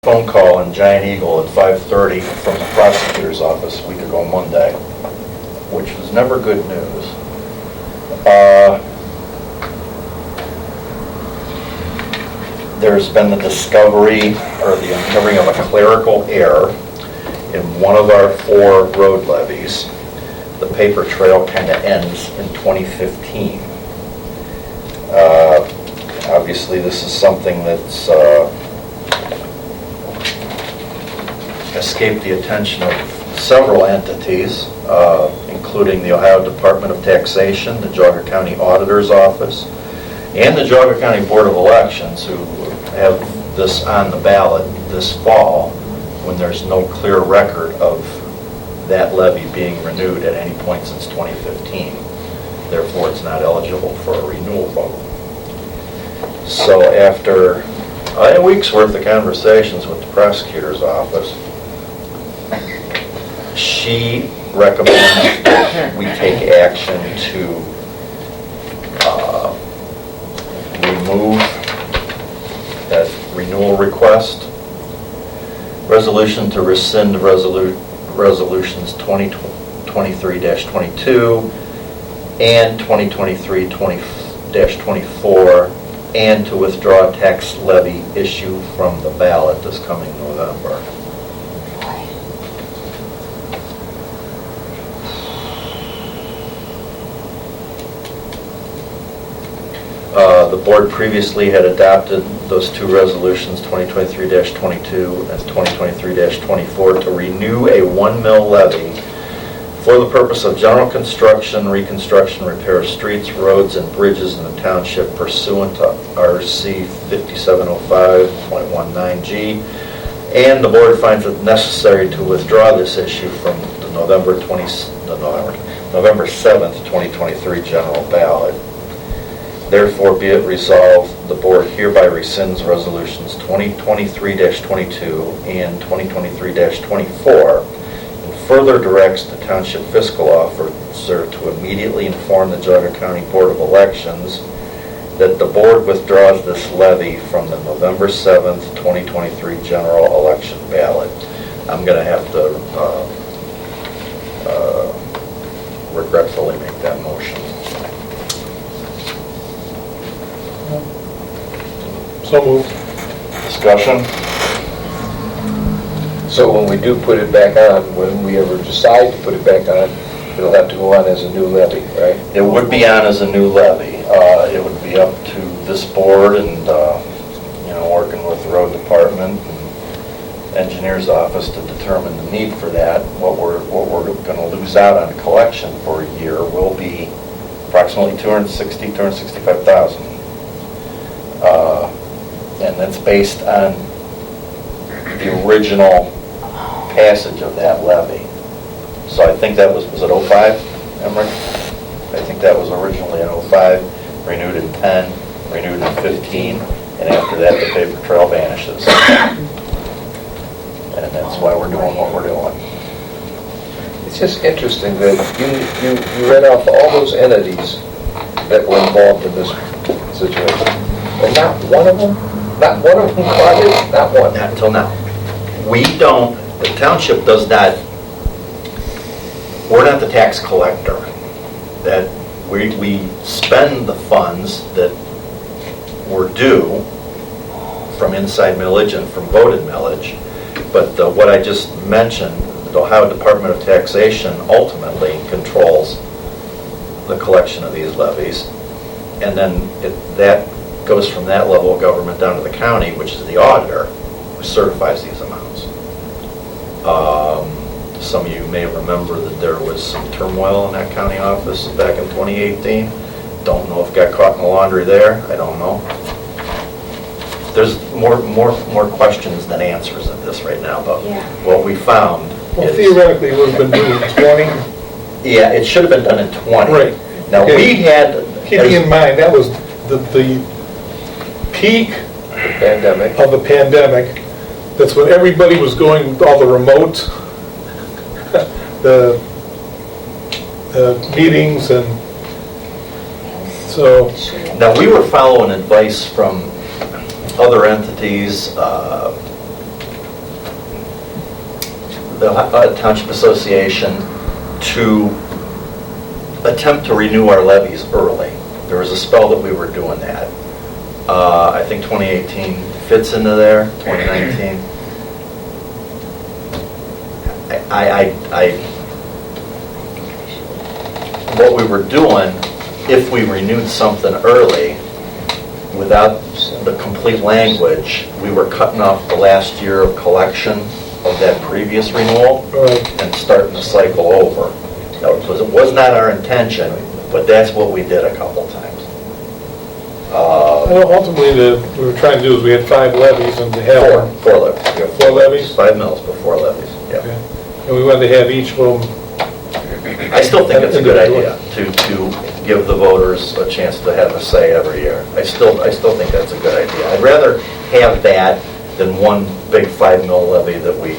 Phone call in Giant Eagle at 5:30 from the prosecutor's office a week ago Monday, which was never good news. There's been the discovery or the uncovering of a clerical error in one of our 4 road levies. The paper trail kind of ends in 2015. Obviously, this is something that's escaped the attention of several entities, including the Ohio Department of Taxation, the Geauga County Auditor's Office, and the Geauga County Board of Elections, who have this on the ballot this fall when there's no clear record of that levy being renewed at any point since 2015. Therefore, it's not eligible for a renewal vote. So after a week's worth of conversations with the prosecutor's office, she recommends that we take action to remove that renewal request, resolution to rescind resolutions 2023-22 and 2023-24, and to withdraw a tax levy issue from the ballot this coming November. The board previously had adopted those 2 resolutions, 2023-22 and 2023-24, to renew a 1 mil levy for the purpose of general construction, reconstruction, repair of streets, roads, and bridges in the township pursuant to RC 5705.19G, and the board finds it necessary to withdraw this issue from the November 7th, 2023 general ballot. Therefore, be it resolved, the board hereby rescinds resolutions 2023-22 and 2023-24, and further directs the Township Fiscal Officer to immediately inform the Geauga County Board of Elections that the board withdraws this levy from the November 7th, 2023 general election ballot. I'm going to have to regretfully make that motion. So moved. Discussion? So when we do put it back on, when we ever decide to put it back on, it'll have to go on as a new levy, right? It would be on as a new levy. It would be up to this board and, working with the road department and engineer's office to determine the need for that. What we're going to lose out on collection for a year will be approximately $265,000. And that's based on the original passage of that levy. So I think that was it 05, Emmerich? I think that was originally in 05, renewed in 10, renewed in 15, and after that the paper trail vanishes. And that's why we're doing what we're doing. It's just interesting that you read off all those entities that were involved in this situation. And not one of them caught it? Not one. Not until now. The township does not, we're not the tax collector. That we spend the funds that were due from inside millage and from voted millage. But what I just mentioned, the Ohio Department of Taxation ultimately controls the collection of these levies. And then that goes from that level of government down to the county, which is the auditor, who certifies these amounts. Some of you may remember that there was some turmoil in that county office back in 2018. Don't know if it got caught in the laundry there. I don't know. There's more questions than answers in this right now, but what we found Well, theoretically, it would have been due in 20. Yeah, it should have been done in 20. Right. Now, we had... Keeping in mind, that was the peak of the pandemic. That's when everybody was going with all the remote, the meetings, and so... Now, we were following advice from other entities, the Township Association to attempt to renew our levies early. There was a spell that we were doing that. I think 2018 fits into there, 2019. What we were doing, if we renewed something early, without the complete language, we were cutting off the last year of collection of that previous renewal Right. and starting the cycle over. Now, it was not our intention, but that's what we did a couple times. Well, ultimately, what we were trying to do is we had 5 levies and to have... Four levies. Yeah, 4 levies? 5 mills before levies, yeah. Okay. And we wanted to have each of them... I still think it's a good idea to give the voters a chance to have a say every year. I still think that's a good idea. I'd rather have that than one big 5 mil levy that we,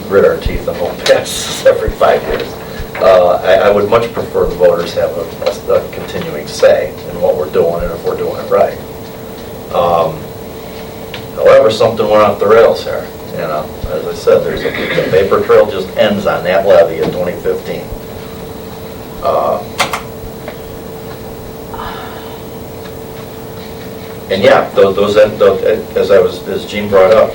grit our teeth and won't pass every 5 years. I would much prefer the voters have a continuing say in what we're doing and if we're doing it right. However, something went off the rails here. As I said, the paper trail just ends on that levy in 2015. And yeah, those as Gene brought up,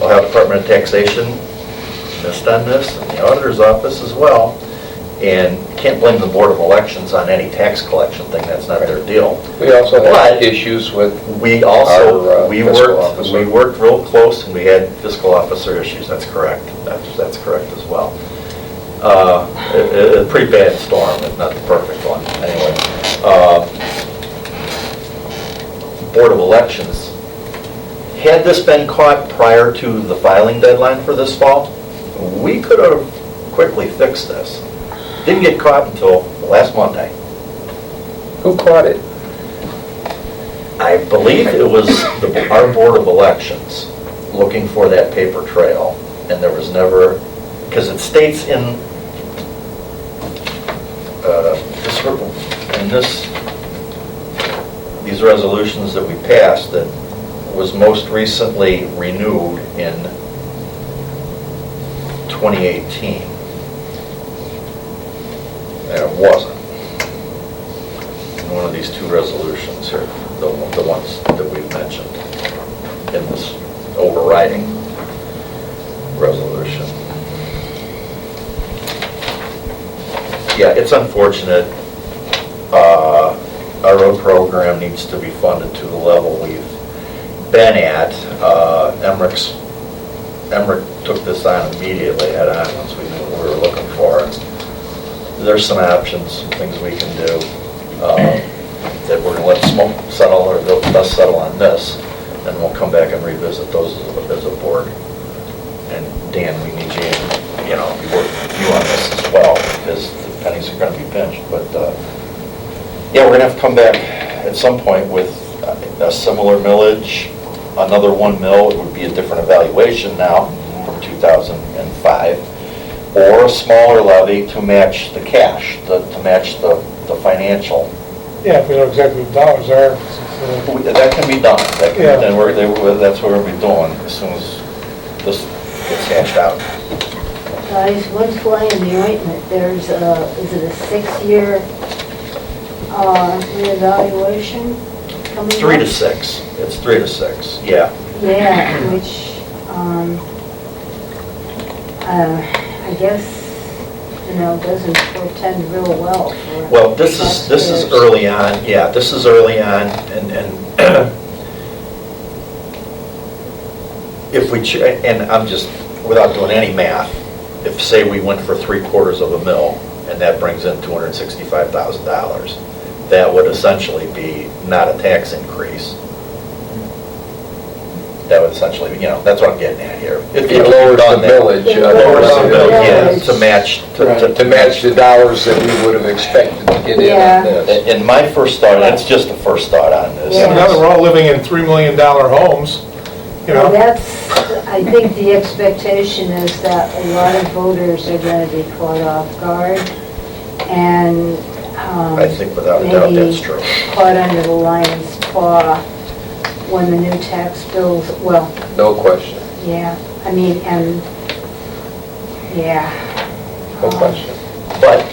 Ohio Department of Taxation missed on this, and the auditor's office as well. And can't blame the Board of Elections on any tax collection thing. That's not their deal. We also had But issues with we also, our, we fiscal worked, officer. we worked real close, and we had fiscal officer issues, that's correct. That's correct as well. A pretty bad storm, if not the perfect one, anyway. Board of Elections, had this been caught prior to the filing deadline for this fall, we could have quickly fixed this. Didn't get caught until last Monday. Who caught it? I believe it was our Board of Elections looking for that paper trail, and there was never, because it states in these resolutions that we passed that was most recently renewed in 2018. And it wasn't. In one of these 2 resolutions here, the ones that we've mentioned in this overriding resolution. Yeah, it's unfortunate. Our road program needs to be funded to the level we've been at. Emmerich took this on immediately head on once we knew what we were looking for. There's some options, some things we can do that we're going to let smoke settle, or the dust settle on this, and we'll come back and revisit those as a board. And Dan, we need you, you work with you on this as well, because the pennies are going to be pinched. But yeah, we're going to have to come back at some point with a similar millage, another 1 mil. It would be a different evaluation now from 2005. Or a smaller levy to match the cash, to match the financial. Yeah, if we know exactly what the dollars are. That can be done. That can Yeah. be done. That's what we'll be doing as soon as this gets hashed out. Guys, what's fly in the ointment? There's is it a 6-year reevaluation coming up? 3 to 6. It's 3 to 6. Yeah. Yeah, which, I guess, doesn't portend real well for... Well, this is taxpayers. early on. Yeah, this is early on, and if we and I'm just without doing any math. If say we went for 3/4 of a mil, and that brings in $265,000, that would essentially be not a tax increase. That would essentially, that's what I'm getting at here. It lowers the millage. Lowers the millage, yeah, Millage. to match, To match the dollars that we would have expected to get in Yeah. on this. And my first thought, it's just a first thought on this. Yeah. Now that we're all living in $3 million homes, Well, I think the expectation is that a lot of voters are going to be caught off guard and I think without a doubt maybe that's true. caught under the lion's paw when the new tax bills, well, No question. yeah, I mean, and Yeah. No question. But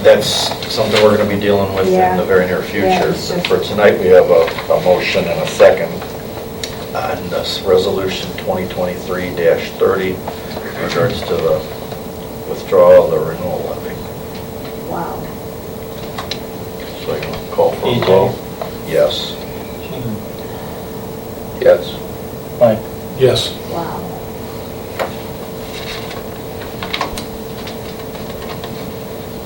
that's something we're going to be dealing with in Yeah. the very near Yeah, future. it's just- For tonight, we have a motion and a second on this resolution 2023-30 in regards to the withdrawal of the renewal levy. Wow. So you can call for a EJ. vote? Yes. Yes. Mike, Yes. Wow.